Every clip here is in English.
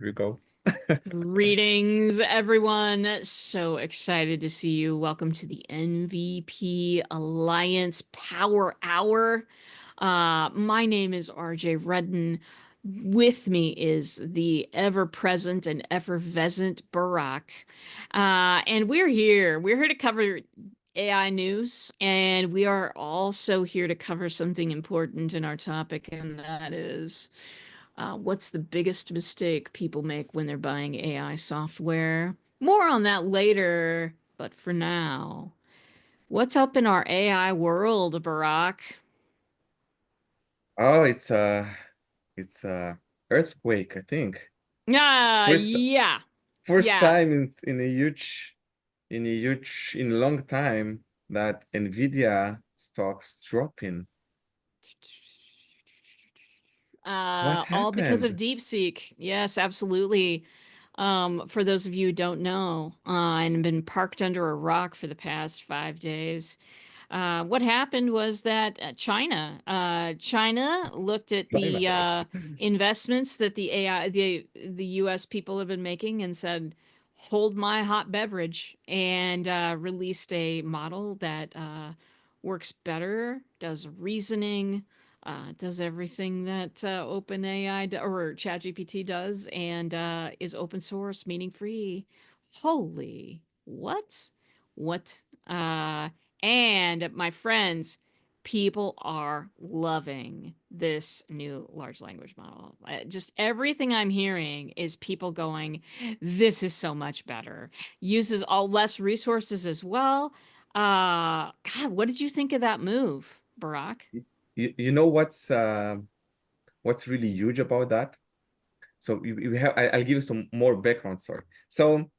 Here we go. Greetings, everyone. So excited to see you. Welcome to the MVP Alliance Power Hour. My name is RJ Redden. With me is the ever-present and effervescent Barack. And we're here. We're here to cover AI news, and we are also here to cover something important in our topic, and that is what's the biggest mistake people make when they're buying AI software? More on that later, but for now, what's up in our AI world, Barack? Oh, it's a earthquake, I think. First Yeah, first yeah. time in a long time that NVIDIA stocks dropping. What All because of happened? DeepSeek. Yes, absolutely. For those of you who don't know, and been parked under a rock for the past 5 days, what happened was that China looked at China. the investments that the U.S. people have been making and said, "Hold my hot beverage," and released a model that works better, does reasoning, does everything that or ChatGPT does, and is open source, meaning free. Holy what? What? And my friends, people are loving this new large language model. Just everything I'm hearing is people going, "This is so much better." Uses all less resources as well. God, what did you think of that move, Barack? You know what's really huge about that? So I'll give you some more background story. So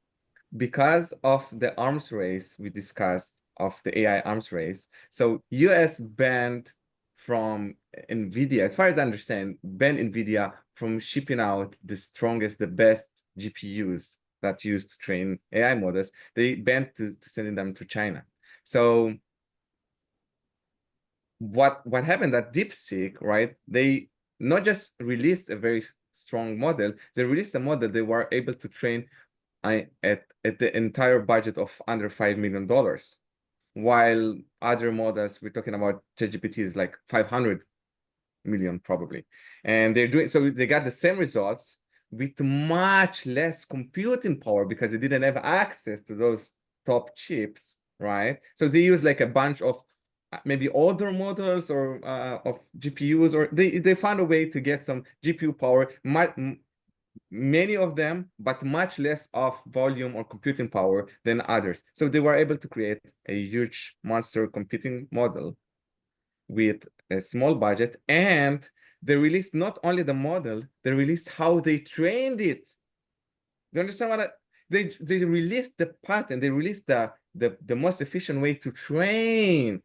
because of the arms race we discussed of the AI arms race, so US banned from NVIDIA, as far as I understand, banned NVIDIA from shipping out the strongest, the best GPUs that used to train AI models. They banned to sending them to China. So what happened at DeepSeek, right? They not just released a very strong model, they released a model they were able to train at the entire budget of under $5 million, while other models we're talking about ChatGPT is like 500 million probably, and they're doing so they got the same results with much less computing power because they didn't have access to those top chips, right? So they use like a bunch of maybe older models or of GPUs, or they found a way to get some GPU power, many of them, but much less of volume or computing power than others. So they were able to create a huge monster computing model with a small budget, and they released not only the model, they released how they trained it. Do you understand what they released the pattern, they released the most efficient way to train.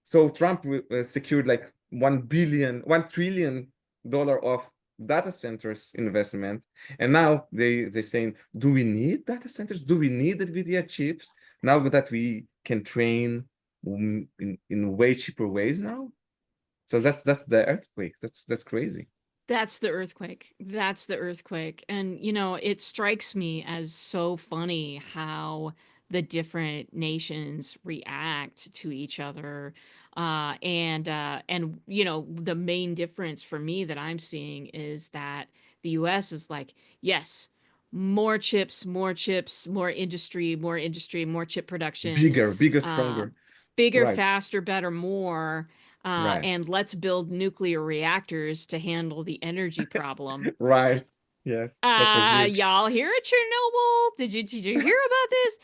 So Trump secured like $1 trillion of data centers investment. And now they're saying, do we need data centers? Do we need NVIDIA chips now that we can train in way cheaper ways now? So that's the earthquake. That's crazy. That's the earthquake. That's the earthquake. And, it strikes me as so funny how the different nations react to each other. The main difference for me that I'm seeing is that the US is like, yes, more chips, more industry, more chip production, Bigger, uh, stronger. bigger, Right, faster, better, more. right, And let's build nuclear reactors to handle the energy problem. right. Yes, that was huge. Y'all hear it, Chernobyl? Did you hear about this?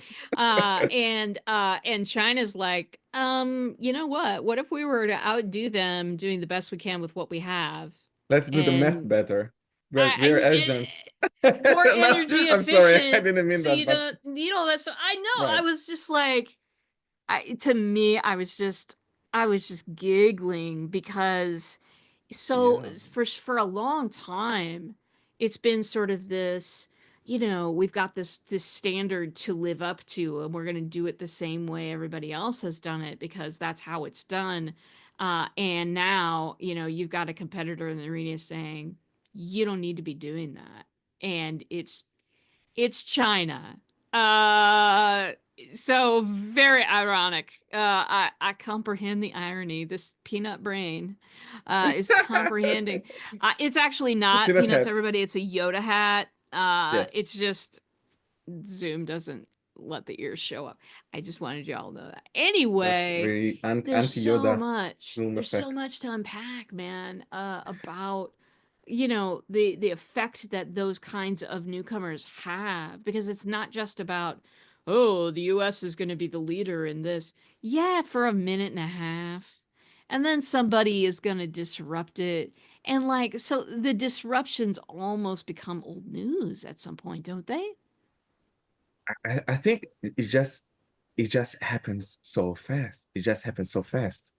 And China's like, you know what? What if we were to outdo them doing the best we can with what we have? Let's do the math And better. We're Asians. more No, energy I'm sorry, I efficient, didn't mean so that, you but don't need all that. So I know I right. was just like, to me, I was just giggling because so Yeah. for a long time it's been sort of this, we've got this standard to live up to, and we're going to do it the same way everybody else has done it because that's how it's done. And now, you've got a competitor in the arena saying you don't need to be doing that. and it's China. Uh, so very ironic. I comprehend the irony. This peanut brain is comprehending. It's actually not Peanut peanuts, hat. everybody. It's a Yoda hat. Yes, It's just Zoom doesn't let the ears show up. I just wanted y'all to know that. Anyway, very there's so anti-Yoda much. Zoom There's so effect. much to unpack, man, about the effect that those kinds of newcomers have, because it's not just about, oh, the US is going to be the leader in this. Yeah, for a minute and a half. And then somebody is going to disrupt it. And like, so the disruptions almost become old news at some point, don't they? I think it just happens so fast. It just happens so fast.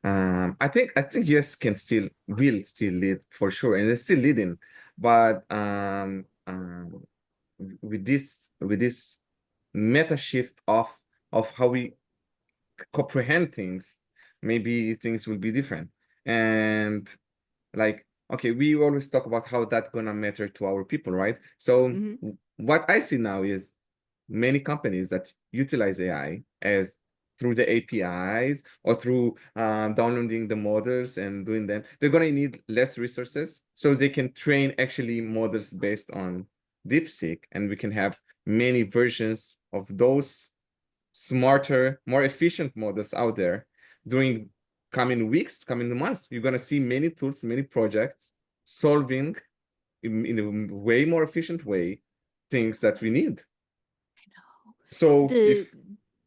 I think US can still will still lead for sure, and they're still leading. But with this meta shift of how we comprehend things, maybe things will be different. And like, okay, we always talk about how that's gonna matter to our people, right? So Hmm. what I see now is many companies that utilize AI as through the APIs or through downloading the models and doing them, they're gonna need less resources so they can train actually models based on DeepSeek, and we can have many versions of those smarter, more efficient models out there during coming weeks, coming months. You're gonna see many tools, many projects solving in a way more efficient way things that we need. So The if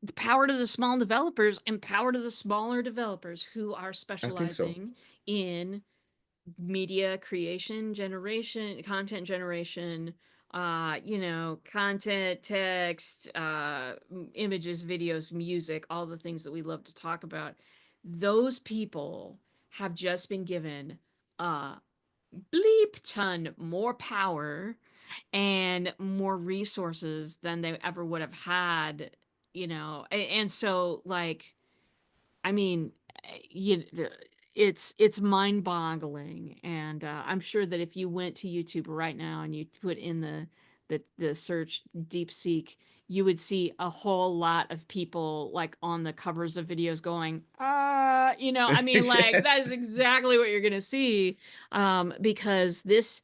the power to the small developers and power to the smaller developers who are I think so. specializing in media creation, generation, content generation, content, text, images, videos, music, all the things that we love to talk about. Those people have just been given a bleep ton more power and more resources than they ever would have had, and so like, I mean, it's mind-boggling, and I'm sure that if you went to YouTube right now and you put in the search DeepSeek, you would see a whole lot of people like on the covers of videos going, I mean, like Yes. that is exactly what you're gonna see, because this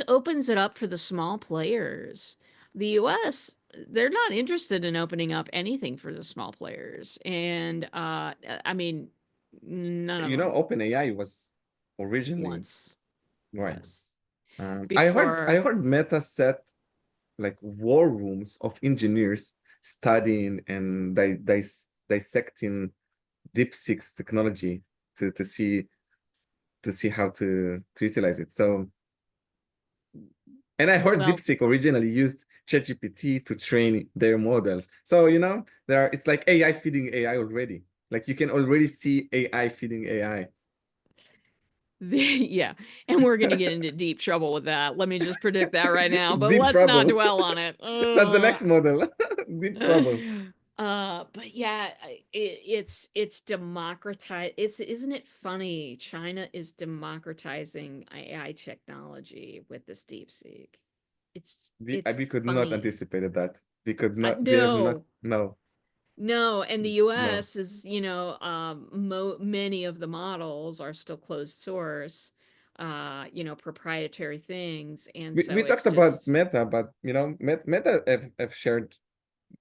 opens it up for the small players. The U.S., they're not interested in opening up anything for the small players. And I mean, none of them OpenAI was originally once. right. Yes. I heard Meta set like war rooms of engineers studying and dissecting DeepSeek's technology to see how to utilize it. So, and I heard Well, DeepSeek originally used ChatGPT to train their models. So, it's like AI feeding AI already. Like you can already see AI feeding AI. yeah, and we're gonna get into deep trouble with that. Let me just predict that right now, but Deep let's not trouble. dwell on it. That's the next model. Deep trouble. But yeah, it's democratize. It's Isn't it funny? China is democratizing AI technology with this DeepSeek. It's We, it's we could not funny. anticipate that. We have not, No, no, no, and the no. U.S. is, many of the models are still closed source, proprietary things, and We so talked it's about just Meta, but Meta have shared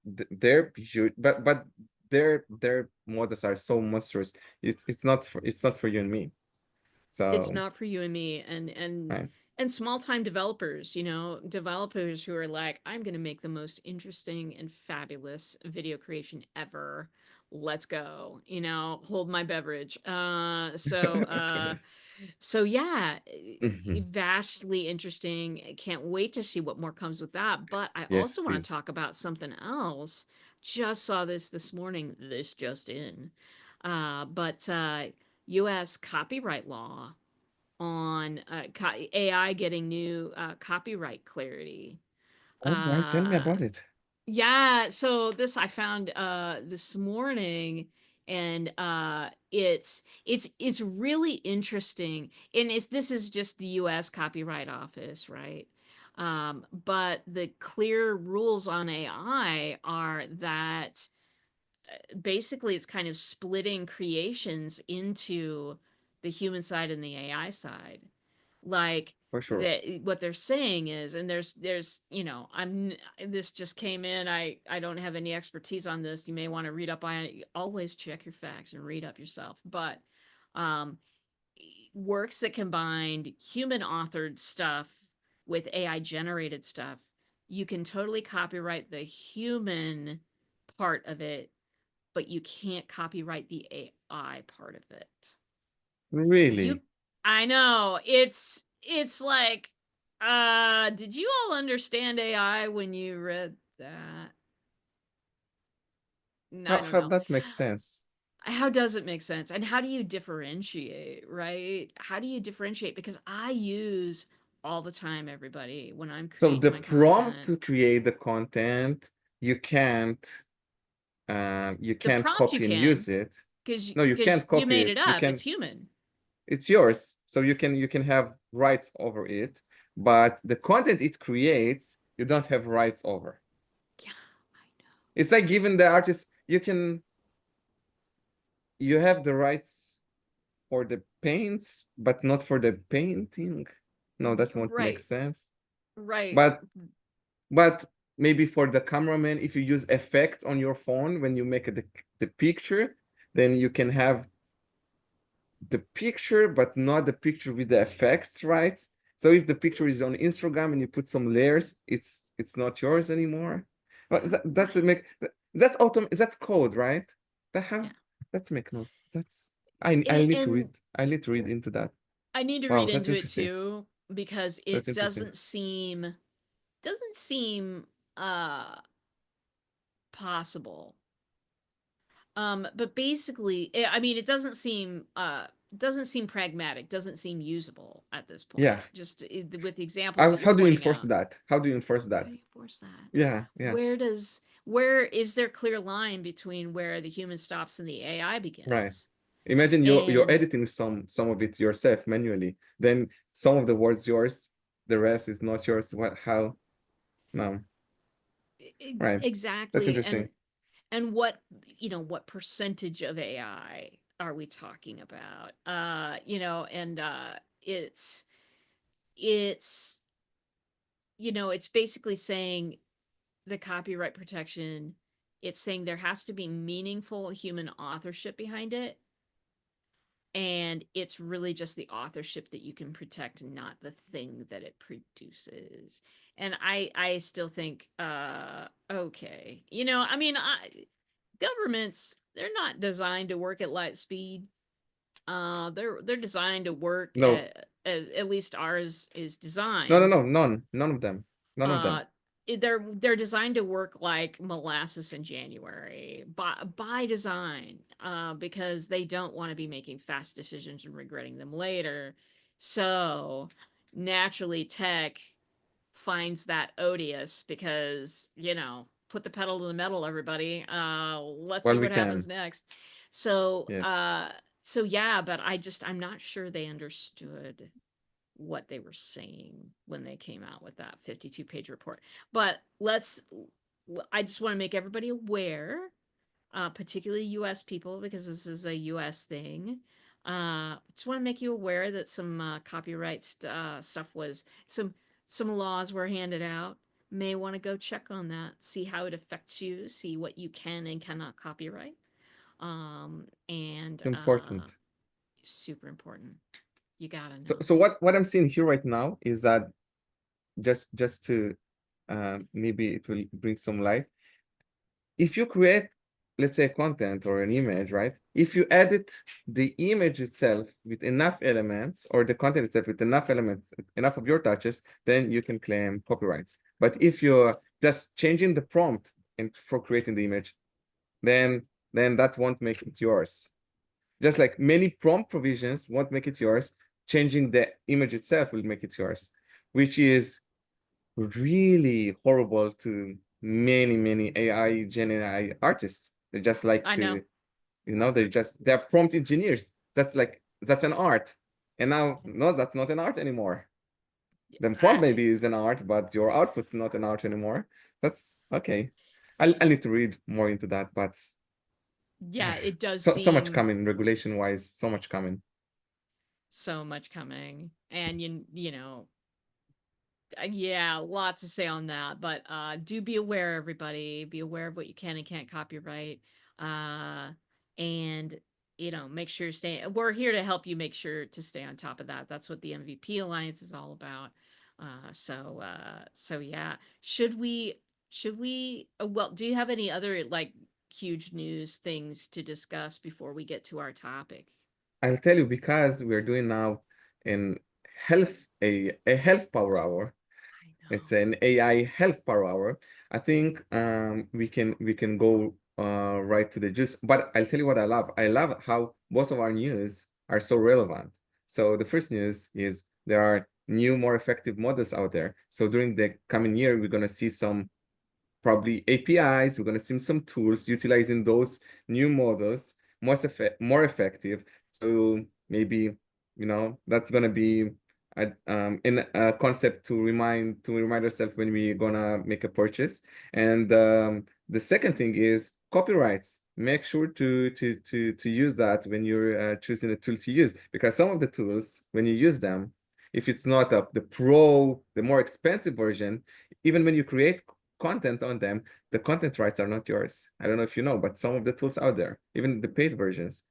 their view, but their models are so monstrous. It's not for you and me. it's So, not for you and me, and right. and small time developers, developers who are like, I'm going to make the most interesting and fabulous video creation ever. Let's go, hold my beverage. So yeah, Mhm. vastly interesting. Can't wait to see what more comes with that. But I Yes, also want to please. talk about something else. Just saw this morning. This just in. But U.S. copyright law on AI getting new copyright clarity. All right, tell me Uh, about it. yeah, so this I found this morning, and it's really interesting. And this is just the US Copyright Office, right? But the clear rules on AI are that basically it's kind of splitting creations into the human side and the AI side. Like For sure. that what they're saying is, and there's I'm this just came in. I don't have any expertise on this. You may want to read up on it. Always check your facts and read up yourself. But um works that combined human authored stuff with AI generated stuff, you can totally copyright the human part of it, but you can't copyright the AI part of it. You Really? I know. It's like did you all understand AI when you read that? I don't How know. that makes sense? How does it make sense? And how do you differentiate, right? How do you differentiate? Because I use all the time, everybody, when I'm So creating the my prompt content. to create the content, you The can't prompt you copy and use can, it. because No, you because can't you copy made it it. You up. It's can, human. it's yours. So you can have rights over it, but the content it creates, you don't have rights over. Yeah, I know. It's like giving the artist, you have the rights for the paints, but not for the painting. No, that won't make Right, sense. right. But but maybe for the cameraman, if you use effects on your phone when you make the picture, then you can have the picture, but not the picture with the effects, right? So if the picture is on Instagram and you put some layers, it's not yours anymore. But that's a Right. make that's code, right? That have Yeah. that's make no that's I need to read And into that. I need to Wow, read that's into it interesting. too because That's it interesting. doesn't seem uh possible. But basically, I mean, it doesn't seem pragmatic, doesn't seem usable at this Yeah. point. Just with the examples that you're How do you pointing enforce out. that? How do you enforce How do that? you force that? Yeah, yeah, Where is there clear line between where the human stops and the AI right. begins? Imagine you're And editing some of it yourself manually. Then some of the words yours, the rest is not yours. What? How? No, right. That's exactly, interesting. and what percentage of AI are we talking about? And it's it's basically saying the copyright protection, it's saying there has to be meaningful human authorship behind it. And it's really just the authorship that you can protect, not the thing that it produces. And I still think, okay, I mean, governments, they're not designed to work at light speed. They're designed to work No, at least ours is no, no, designed. no, none of them, none of Uh, them. they're designed to work like molasses in January by design, because they don't want to be making fast decisions and regretting them later. So naturally, tech finds that odious because put the pedal to the metal, everybody. Let's Well, see we what happens can. next. So Yes, yeah, but I'm not sure they understood what they were saying when they came out with that 52-page report. But I just want to make everybody aware, particularly US people, because this is a US thing. Just want to make you aware that some copyright stuff was some laws were handed out. May want to go check on that, see how it affects you, see what you can and cannot copyright. And important. super important. You gotta know. So what I'm seeing here right now is that just to maybe it will bring some light. If you create, let's say, content or an image, right? If you edit the image itself with enough elements, or the content itself with enough elements, enough of your touches, then you can claim copyrights. But if you're just changing the prompt for creating the image, then that won't make it yours. Just like many prompt provisions won't make it yours, changing the image itself will make it yours, which is really horrible to many AI Gen AI artists. They just like I know. to, they're prompt engineers. That's an art. And now, no, that's not an art anymore. The prompt maybe is an art, but your output's not an art anymore. That's okay. I'll need to read more into that, but Yeah, it does so much seem coming regulation wise, so much coming. so much coming. And you know, yeah, lots to say on that, but do be aware, everybody. Be aware of what you can and can't copyright. And you know, make sure you stay. We're here to help you make sure to stay on top of that. That's what the MVP Alliance is all about. So yeah. Should we well, do you have any other like huge news things to discuss before we get to our topic? I'll tell you because we're doing now in health a health power hour. I It's know. an AI health power hour. I think we can go right to the juice. But I'll tell you what I love. I love how both of our news are so relevant. So the first news is there are new, more effective models out there. So during the coming year, we're gonna see some probably APIs. We're going to see some tools utilizing those new models more effective. So maybe, that's going to be in a concept to remind ourselves when we're going to make a purchase. And the second thing is copyrights. Make sure to use that when you're choosing a tool to use, because some of the tools, when you use them, if it's not the more expensive version, even when you create content on them, the content rights are not yours. I don't know if you know, but some of the tools out there, even the paid versions,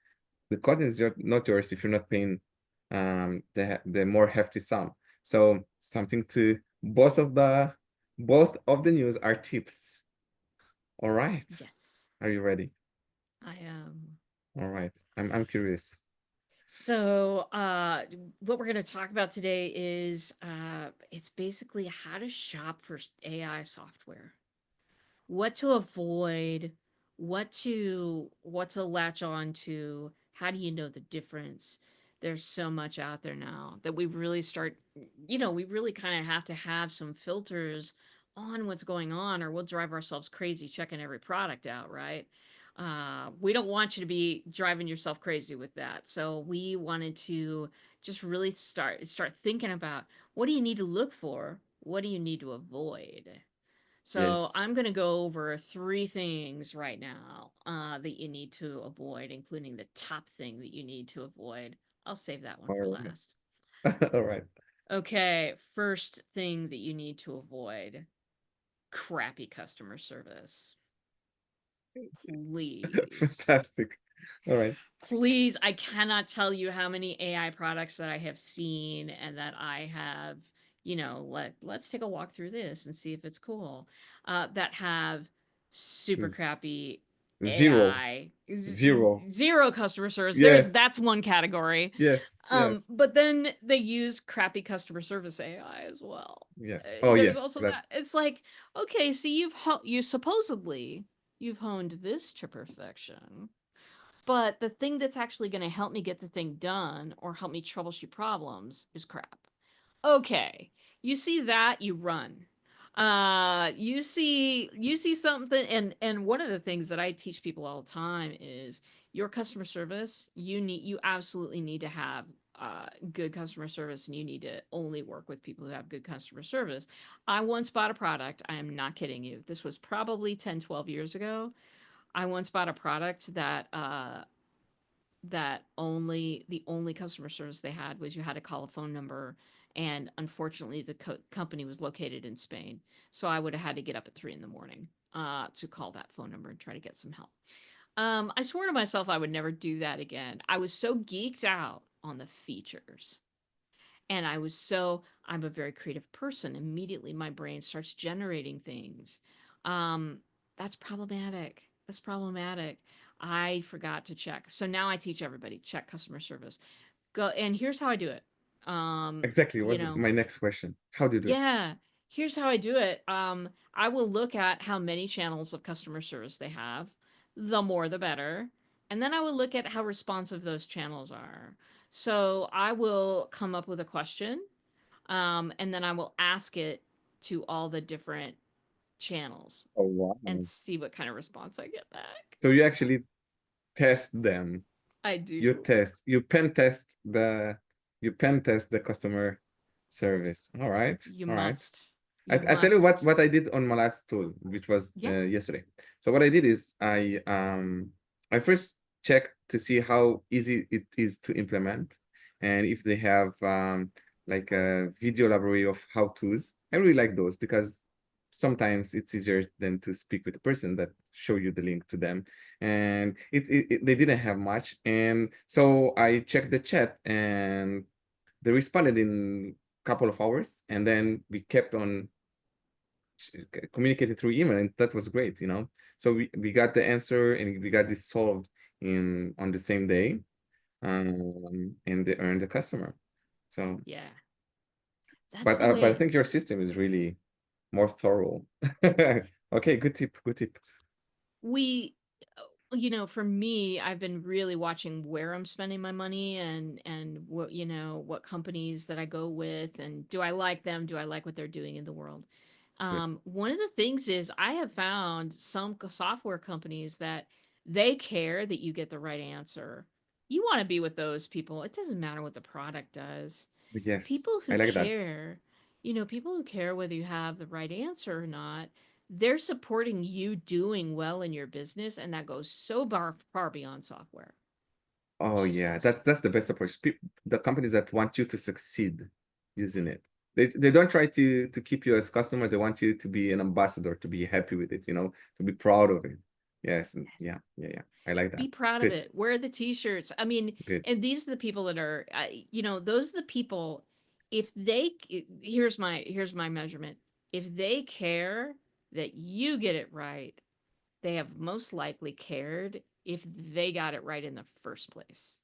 the content is not yours if you're not paying the more hefty sum. So something to both of the news are tips. All right. Yes, Are you ready? I am. All right. I'm curious. So, what we're going to talk about today is it's basically how to shop for AI software, what to avoid, what to latch on to, how do you know the difference? There's so much out there now that we really start, we really kind of have to have some filters on what's going on, or we'll drive ourselves crazy checking every product out, right? We don't want you to be driving yourself crazy with that. So we wanted to just really start thinking about, what do you need to look for? What do you need to avoid? So I'm Yes. going to go over three things right now that you need to avoid, including the top thing that you need to avoid. I'll save that one for All last. right. All right. Okay, first thing that you need to avoid, crappy customer service. Please. Fantastic. All right. Please, I cannot tell you how many AI products that I have seen and that I have, let's take a walk through this and see if it's cool. That have super Z- crappy Zero. AI, Zero. zero customer service. Yes. That's one category. Yes. Yes. But then they use crappy customer service AI as well. Yes. Oh, There's yes. also that. That's It's like, okay, so you supposedly you've honed this to perfection, but the thing that's actually going to help me get the thing done or help me troubleshoot problems is crap. Okay. You see that, you run. You see something, and one of the things that I teach people all the time is your customer service, you absolutely need to have good customer service, and you need to only work with people who have good customer service. I once bought a product, I am not kidding you. This was probably 10, 12 years ago. I once bought a product that the only customer service they had was you had to call a phone number, and unfortunately the company was located in Spain, so I would have had to get up at 3 in the morning to call that phone number and try to get some help. I swore to myself I would never do that again. I was so geeked out on the features, and I'm a very creative person. Immediately my brain starts generating things. um that's problematic. I forgot to check, so now I teach everybody, check customer service. Go, and here's how I do it. um exactly you was know my next question. How do you do it? yeah, here's how I do it. I will look at how many channels of customer service they have, the more the better. And then I will look at how responsive those channels are. So I will come up with a question, and then I will ask it to all the different channels Oh, wow. and see what kind of response I get back. So you actually test them. I You do. test, you pen test the customer. Service. All right. You All right. must. You I tell you must. what I did on my last tool, which was Yeah. yesterday. So what I did is I first checked to see how easy it is to implement, and if they have like a video library of how-tos. I really like those because sometimes it's easier than to speak with the person that show you the link to them. And they didn't have much, and so I checked the chat, and they responded in a couple of hours, and then we kept on communicated through email, and that was great, you know. So we got the answer, and we got this solved in on the same day, and they earned the customer. So, Yeah. That's the but I way think your system is really more thorough. Okay, good tip, good tip. we for me, I've been really watching where I'm spending my money and what, what companies that I go with, and do I like them? Do I like what they're doing in the world? Good. One of the things is I have found some software companies that they care that you get the right answer. You want to be with those people. It doesn't matter what the product does. Yes, People I who like that. care, people who care whether you have the right answer or not, they're supporting you doing well in your business, and that goes so far beyond software. It Oh just yeah, goes. that's the best approach. The companies that want you to succeed using it. They don't try to keep you as customer. They want you to be an ambassador, to be happy with it, you know, to be proud of it. Yes, yeah, yeah, yeah. I like that. Be proud of Good, it. Wear the t-shirts. I mean, good. and these are the people that are, those are the people. If they, here's my measurement. If they care that you get it right, they have most likely cared if they got it right in the first place.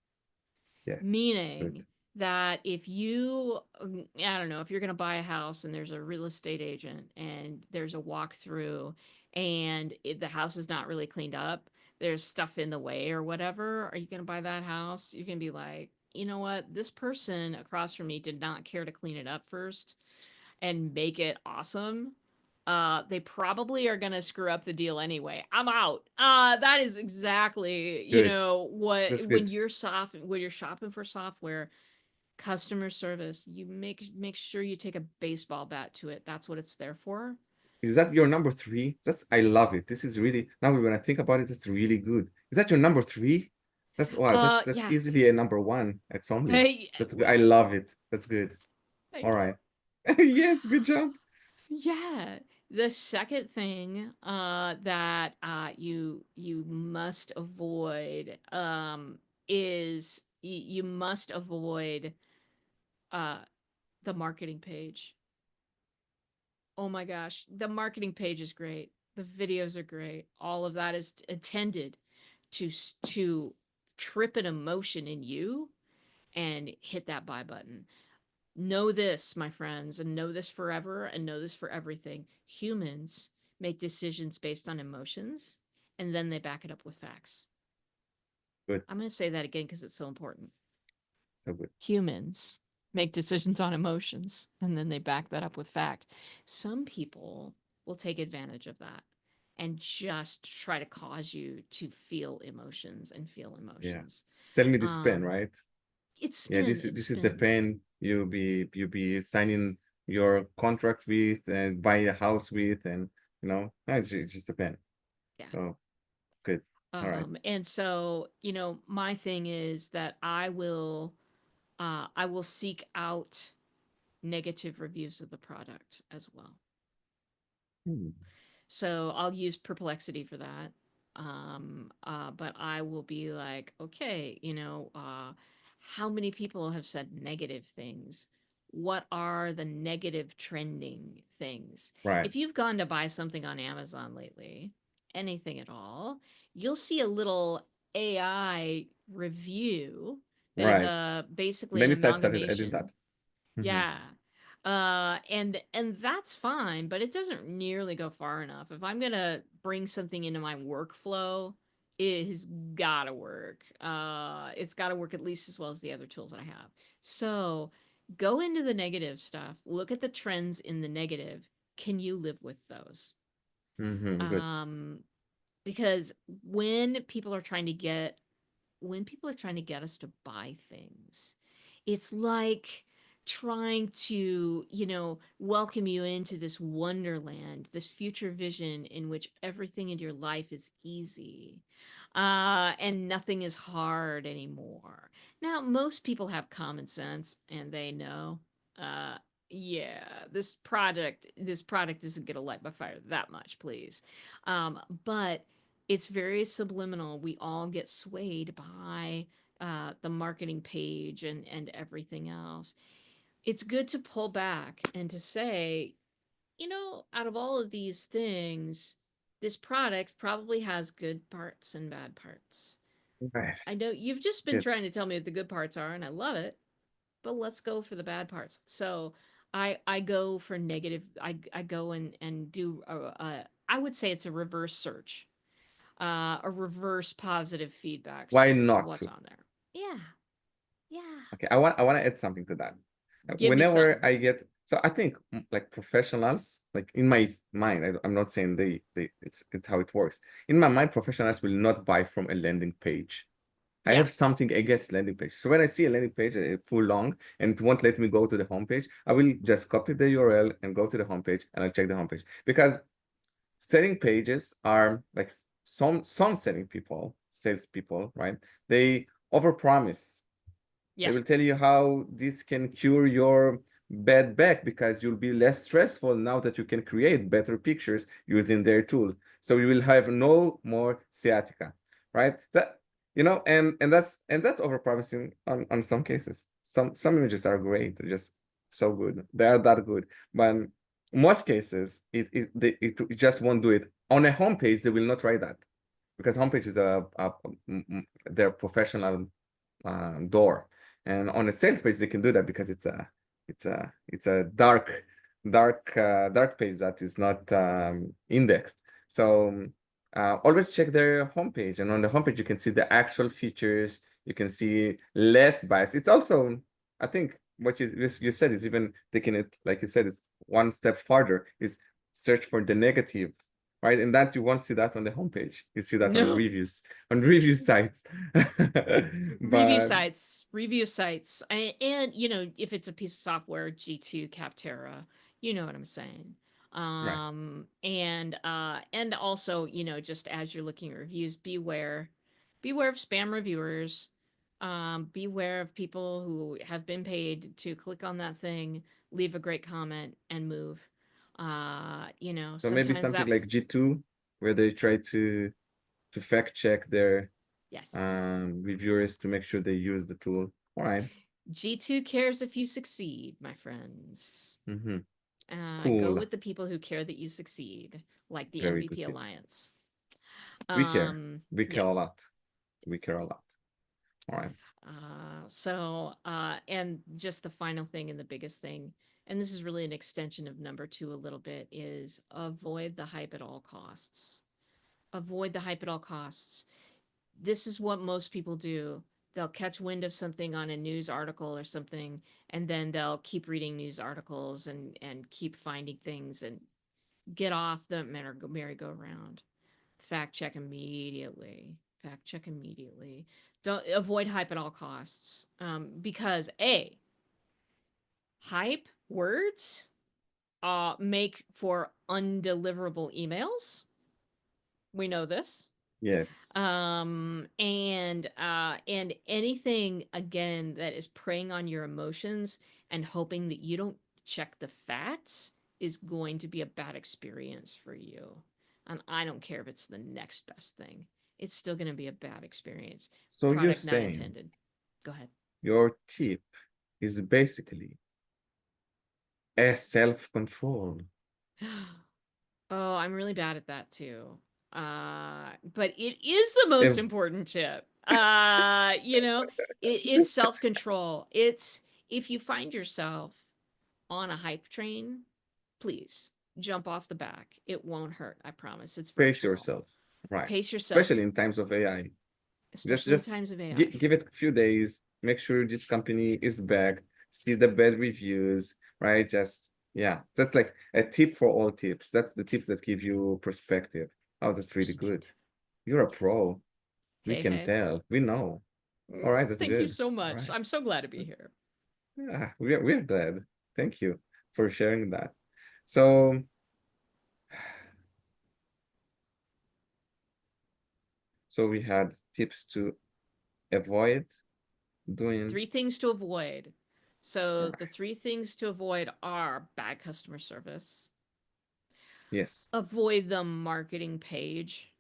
Yes, good. Meaning that if you, I don't know, if you're going to buy a house and there's a real estate agent and there's a walkthrough and the house is not really cleaned up, there's stuff in the way or whatever, are you going to buy that house? You can be like, you know what? This person across from me did not care to clean it up first and make it awesome. They probably are gonna screw up the deal anyway. I'm out. That is exactly, Good. what That's when good. you're shopping for software, customer service, you make sure you take a baseball bat to it. That's what it's there for. Is that your number three? That's I love it. This is really now when I think about it, it's really good. Is that your number three? That's wow, that's Yeah. easily a number one at some list. Hey, That's good. I well, love it. That's good. All thank you. right. Yes, good job. Yeah. The second thing that you must avoid is you must avoid uh the marketing page. Oh my gosh, the marketing page is great. The videos are great. All of that is intended to trip an emotion in you and hit that buy button. Know this, my friends, and know this forever, and know this for everything. Humans make decisions based on emotions, and then they back it up with facts. Good. I'm going to say that again because it's so important. So good. Humans make decisions on emotions, and then they back that up with fact. Some people will take advantage of that and just try to cause you to feel emotions and feel Yeah. emotions. Sell me this pen, Um, right? it's Yeah, spin, it's this is the spin. pen you be signing your contract with and buy a house with, and you know, no, it's just a pen. Yeah. So good. All right. And so, my thing is that I will seek out negative reviews of the product as well. Hmm. So I'll use Perplexity for that. But I will be like, okay, how many people have said negative things? What are the negative trending things? Right. If you've gone to buy something on Amazon lately, anything at all, you'll see a little AI review that is Right. basically an Many sites started adding that. amalgamation. Hmm. Yeah. And that's fine, but it doesn't nearly go far enough. If I'm gonna bring something into my workflow, it has gotta work. It's gotta work at least as well as the other tools I have. So go into the negative stuff, look at the trends in the negative. Can you live with those? Good. Um, because when people are trying to get us to buy things, it's like trying to, welcome you into this wonderland, this future vision in which everything in your life is easy, and nothing is hard anymore. Now, most people have common sense and they know, uh, yeah, this product isn't gonna light my fire that much, please. But it's very subliminal. We all get swayed by the marketing page and everything else. It's good to pull back and to say, out of all of these things, this product probably has good parts and bad parts. Right. I know you've just been Good. trying to tell me what the good parts are, and I love it, but let's go for the bad parts. So I go for negative. I go and do I would say it's a reverse search, a reverse positive feedback Why search of not what's to? on there. Yeah, yeah. Okay, I want to add something to that. Give me Whenever something. I get, so I think like professionals, like in my mind, I'm not saying it's how it works. In my mind, professionals will not buy from a landing page. I Yeah. have something against landing page. So when I see a landing page full long and it won't let me go to the homepage, I will just copy the URL and go to the homepage and I'll check the homepage. Because selling pages are like some selling people, salespeople, right? They overpromise. They Yeah. will tell you how this can cure your bad back because you'll be less stressful now that you can create better pictures using their tool. So you will have no more sciatica, right? That and that's overpromising on some cases. Some images are great, they're just so good. They are that good. But most cases, it just won't do it. On a homepage, they will not write that because homepage is their professional door. And on a sales page, they can do that because it's a dark page that is not indexed. So always check their homepage, and on the homepage you can see the actual features. You can see less bias. It's also, I think, what you said is even taking it, like you said, it's one step farther. Is search for the negative, right? And that you won't see that on the homepage. You see that No. on review sites. Review But sites, and if it's a piece of software, G2, Capterra, you know what I'm saying. right. And also, just as you're looking at reviews, beware of spam reviewers. Beware of people who have been paid to click on that thing, leave a great comment, and move. So maybe Sometimes something that like G2, where they try to fact check their yes. reviewers to make sure they use the tool. All right. G2 cares if you succeed, my friends. Mm-hmm. Go Cool. with the people who care that you succeed, like the Very good MVP tip. Alliance. We care. We care a Yes, lot. We yes. care a lot. All right. And just the final thing and the biggest thing, and this is really an extension of number two a little bit, is avoid the hype at all costs. Avoid the hype at all costs. This is what most people do. They'll catch wind of something on a news article or something, and then they'll keep reading news articles and keep finding things and get off the merry-go-round. Fact check immediately. Fact check immediately. Don't avoid hype at all costs. Because hype words make for undeliverable emails. We know this. Yes. And anything again that is preying on your emotions and hoping that you don't check the facts is going to be a bad experience for you. And I don't care if it's the next best thing. It's still going to be a bad experience. So you're Product not saying intended. Go ahead. your tip is basically a self-control. Oh, I'm really bad at that too. But it is the most If important tip. It's self-control. It's if you find yourself on a hype train, please jump off the back. It won't hurt. I promise. It's pace virtual. yourself, right? Pace yourself, Especially in times of AI. Just especially in just times of gi AI. give it a few days, make sure this company is back, see the bad reviews, right? Just yeah, that's like a tip for all tips. That's the tips that give you perspective. Oh, that's really good. Perspective. You're a Yes. pro. We Hey, can hey. tell. We know. All right, that's Thank you good. so All much. right. I'm so glad to be here. Yeah, we're glad. Thank you for sharing that. So we had tips to avoid doing. 3 things to avoid. So uh, the 3 things to avoid are bad customer service, yes, avoid the marketing page.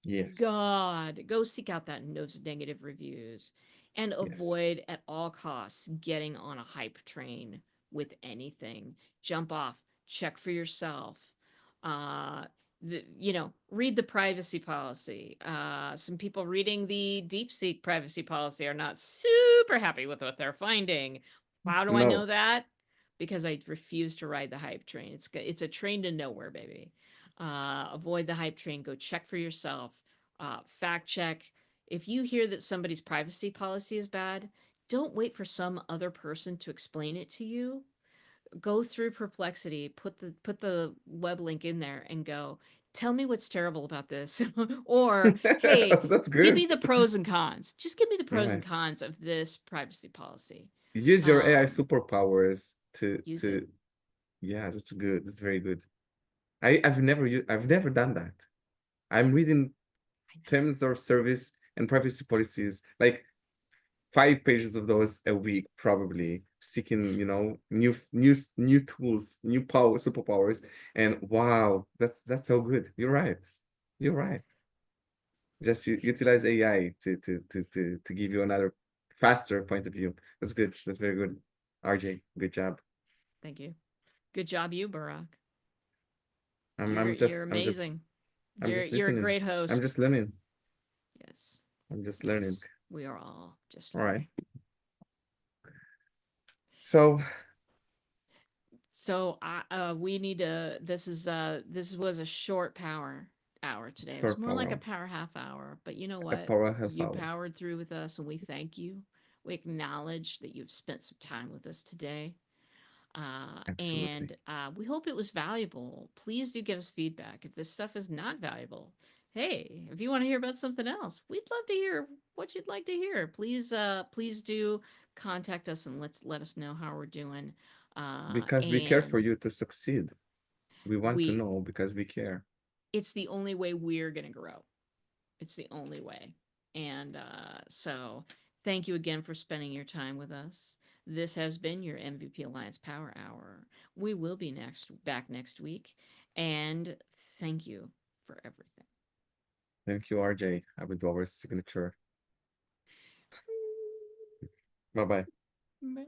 yes, God, go seek out that those negative reviews and yes. avoid at all costs getting on a hype train with anything. Jump off, check for yourself. Uh, read the privacy policy. Some people reading the DeepSeek privacy policy are not super happy with what they're finding. How do I know No. that? Because I refuse to ride the hype train. It's a train to nowhere, baby. Avoid the hype train. Go check for yourself. Fact check. If you hear that somebody's privacy policy is bad, don't wait for some other person to explain it to you. Go through Perplexity, put the web link in there, and go. Tell me what's terrible about this, or hey, That's give good. me the pros and cons. Just give me the pros and Right. cons of this privacy policy. Use your AI Um, superpowers use it. to yeah, that's good. That's very good. I've never done that. I'm reading I know. terms of service and privacy policies, like 5 pages of those a week, probably seeking, new tools, new superpowers. And wow, that's so good. You're right. You're right. Just utilize AI to give you another faster point of view. That's good. That's very good. RJ, good job. Thank you. Good job, you, Barack. I'm You're I'm you're just I'm just amazing. I'm You're just you're a listening. great I'm host. just learning. Yes. I'm just learning. Yes. We are all just All right. learning. So So we need to this was a short power hour today. It was short more like a power, power half hour, but you know a what? power half You hour. powered through with us and we thank you. We acknowledge that you've spent some time with us today. Absolutely. And we hope it was valuable. Please do give us feedback. If this stuff is not valuable, hey, if you want to hear about something else, we'd love to hear what you'd like to hear. Please do contact us and let us know how we're doing. Because we care for And you to succeed. We want to we, know because we care. it's the only way we're gonna grow. It's the only way. And so, thank you again for spending your time with us. This has been your MVP Alliance Power Hour. We will be back next week. And thank you for everything. Thank you, RJ. I will do our signature. Bye bye. Bye.